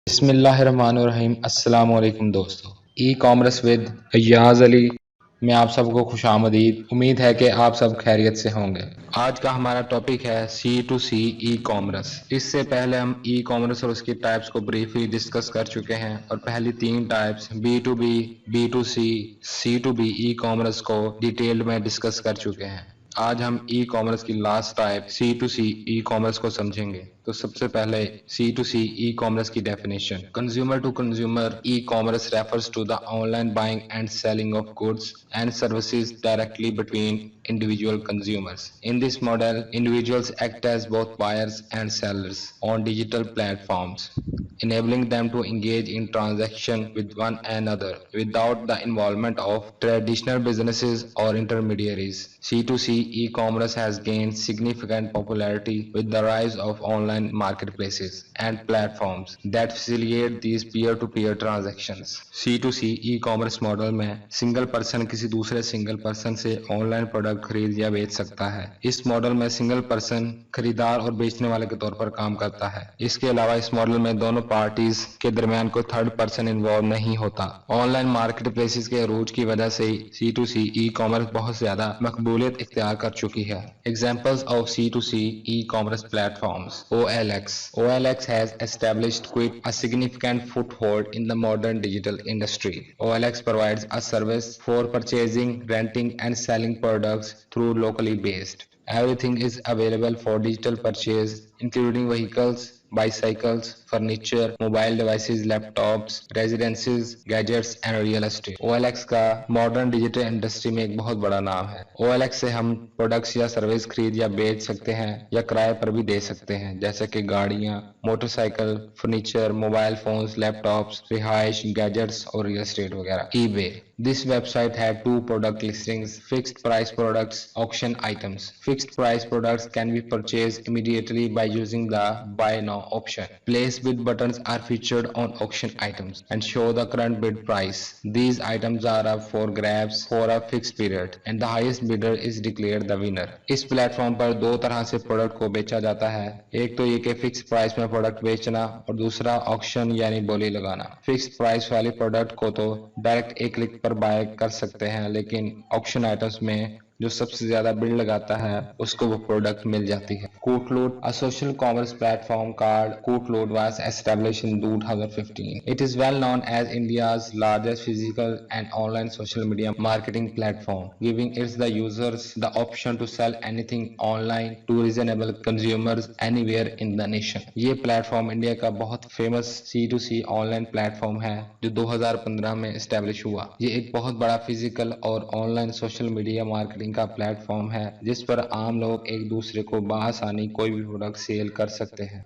बिस्मिल्लाहिर्रहमानिर्रहीम। अस्सलाम वालेकुम दोस्तों, e commerce with Ayyaz Ali में आप सबको खुशामदीद। उम्मीद है कि आप सब खैरियत से होंगे। आज का हमारा टॉपिक है C2C ई कॉमर्स। इससे पहले हम ई कॉमर्स और उसकी टाइप्स को ब्रीफली डिस्कस कर चुके हैं और पहली तीन types B2B, B2C, C2B e commerce को डिटेल्ड में डिस्कस कर चुके हैं। आज हम ई कॉमर्स की last type C2C e commerce को समझेंगे। तो सबसे पहले C2C ई कॉमर्स की definition. Consumer to consumer e commerce refers to the online buying and selling of goods and services directly between individual consumers. In this model, individuals act as both buyers and sellers on digital platforms, enabling them to engage in transaction with one another without the involvement of traditional businesses or intermediaries. C2C e-commerce has gained significant popularity with the rise of online marketplaces and platforms that facilitate these peer-to-peer transactions. C2C e-commerce model में single person किसी दूसरे single person से online product खरीद या बेच सकता है। इस मॉडल में सिंगल पर्सन खरीदार और बेचने वाले के तौर पर काम करता है। इसके अलावा इस मॉडल में दोनों पार्टीज के दरमियान कोई थर्ड पर्सन इन्वॉल्व नहीं होता। ऑनलाइन मार्केट प्लेसेस के अरूज की वजह से C2C ई कॉमर्स बहुत ज्यादा मकबूलियत इख्तियार कर चुकी है। Examples of C2C e commerce platforms. OLX has established quite a significant foothold in the modern digital industry. OLX provides a service for purchasing, renting, and selling products through locally based. Everything is available for digital purchase, including vehicles, bicycles, furniture, mobile devices, laptops, residences, gadgets and real estate. OLX का modern digital industry में एक बहुत बड़ा नाम है। OLX से हम products या सर्विस खरीद या बेच सकते हैं या किराए पर भी दे सकते हैं, जैसे कि गाड़ियां, motorcycle, furniture, mobile phones, laptops, रिहाइश, गैजेट्स और रियल एस्टेट वगैरह। eBay This website had two product listings: fixed price products, auction items. Fixed price products can be purchased immediately by using the buy now option. Place bid buttons are featured on auction items and show the current bid price. These items are up for grabs for a fixed period and the highest bidder is declared the winner. इस platform पर दो तरह से product को बेचा जाता है। एक तो ये कि फिक्स प्राइस में प्रोडक्ट बेचना और दूसरा ऑक्शन यानी बोली लगाना। फिक्स प्राइस वाली प्रोडक्ट को तो डायरेक्ट एक क्लिक पर बाय कर सकते हैं, लेकिन ऑक्शन आइटम्स में जो सबसे ज्यादा बिल लगाता है उसको वो प्रोडक्ट मिल जाती है। Cootloot, a social commerce platform called Cootloot, was established in 2015. It is well known as India's largest physical and online social media marketing platform, giving its the users the option to sell anything online to reasonable consumers anywhere in the nation. ये platform India का बहुत famous C2C online platform है जो 2015 में establish हुआ। ये एक बहुत बड़ा फिजिकल और ऑनलाइन सोशल मीडिया मार्केटिंग का प्लेटफॉर्म है जिस पर आम लोग एक दूसरे को बआसानी कोई भी प्रोडक्ट सेल कर सकते हैं।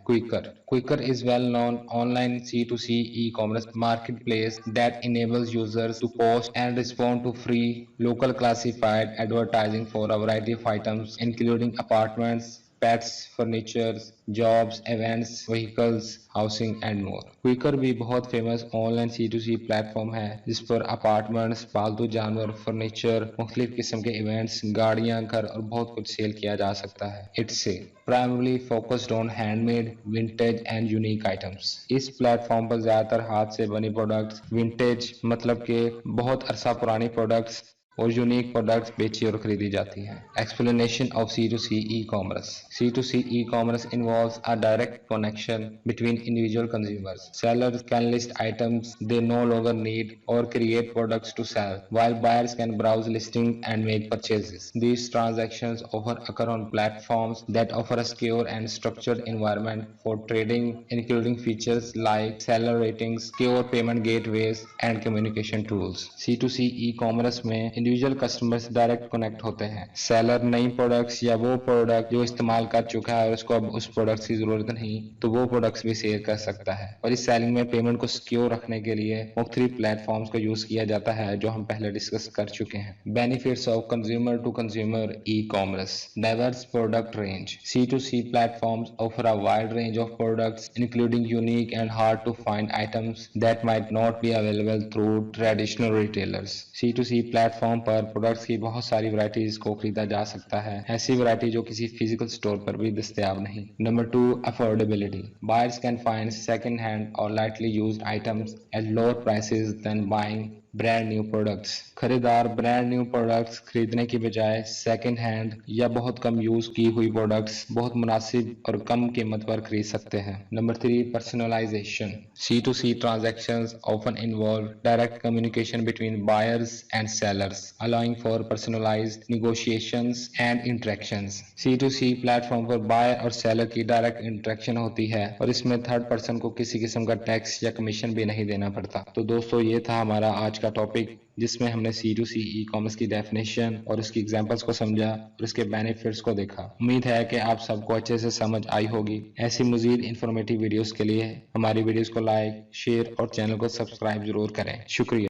Quikr is well known online C2C e-commerce marketplace that enables users to post and respond to free local classified advertising for a variety of items including apartments, pets, furniture, jobs, events, vehicles, housing and more. Quikr भी बहुत famous online C2C platform है जिस पर apartments, पालतू जानवर, furniture, मुख्तलिफ किस्म के इवेंट्स, गाड़ियां, घर और बहुत कुछ सेल किया जा सकता है। It's primarily focused on handmade, vintage and unique items. इस प्लेटफॉर्म पर ज्यादातर हाथ से बनी प्रोडक्ट्स, विंटेज मतलब के बहुत अरसा पुरानी प्रोडक्ट्स और यूनिक प्रोडक्ट्स बेची और खरीदी जाती हैं। Explanation of C2C e-commerce. C2C e-commerce involves a direct connection between individual consumers. Sellers can list items they no longer need or create products to sell, while buyers can browse listings and make purchases. These transactions often occur on platforms that offer a secure and structured environment for trading, including features like seller ratings, secure payment gateways, and communication tools. C2C e-commerce में individual customer से direct connect होते हैं। Seller नई products या वो product जो इस्तेमाल कर चुका है और उसको अब उस प्रोडक्ट की जरूरत नहीं तो वो प्रोडक्ट्स भी सेल कर सकता है। और इस सेलिंग में पेमेंट को सिक्योर रखने के लिए मुख्तलिफ प्लेटफॉर्म्स को यूज किया जाता है जो हम पहले डिस्कस कर चुके हैं। Benefits of consumer to consumer e commerce. Diverse product range. C2C platforms offer a wide range of products including unique and hard to find items that might not be available through traditional retailers. C2C platforms platform पर products की बहुत सारी varieties को खरीदा जा सकता है, ऐसी वैरायटी जो किसी फिजिकल स्टोर पर भी दस्तयाब नहीं। Number 2, affordability. Buyers can find second hand और lightly used items at lower prices than buying brand new products. खरीदार ब्रांड न्यू प्रोडक्ट्स खरीदने की बजाय सेकंड हैंड या बहुत कम यूज की हुई प्रोडक्ट्स बहुत मुनासिब और कम कीमत पर खरीद सकते हैं। Number 3, personalisation. C2C transactions often involve direct communication between buyers and sellers, allowing for personalized negotiations and interactions. C2C platform पर बायर और सेलर की डायरेक्ट इंटरेक्शन होती है और इसमें थर्ड पर्सन को किसी किस्म का टैक्स या कमीशन भी नहीं देना पड़ता। तो दोस्तों, ये था हमारा आज का टॉपिक, जिसमें हमने C2C ई कॉमर्स की डेफिनेशन और उसकी एग्जांपल्स को समझा और इसके बेनिफिट्स को देखा। उम्मीद है कि आप सबको अच्छे से समझ आई होगी। ऐसी मजीद इंफॉर्मेटिव वीडियोस के लिए हमारी वीडियोस को लाइक, शेयर और चैनल को सब्सक्राइब जरूर करें। शुक्रिया।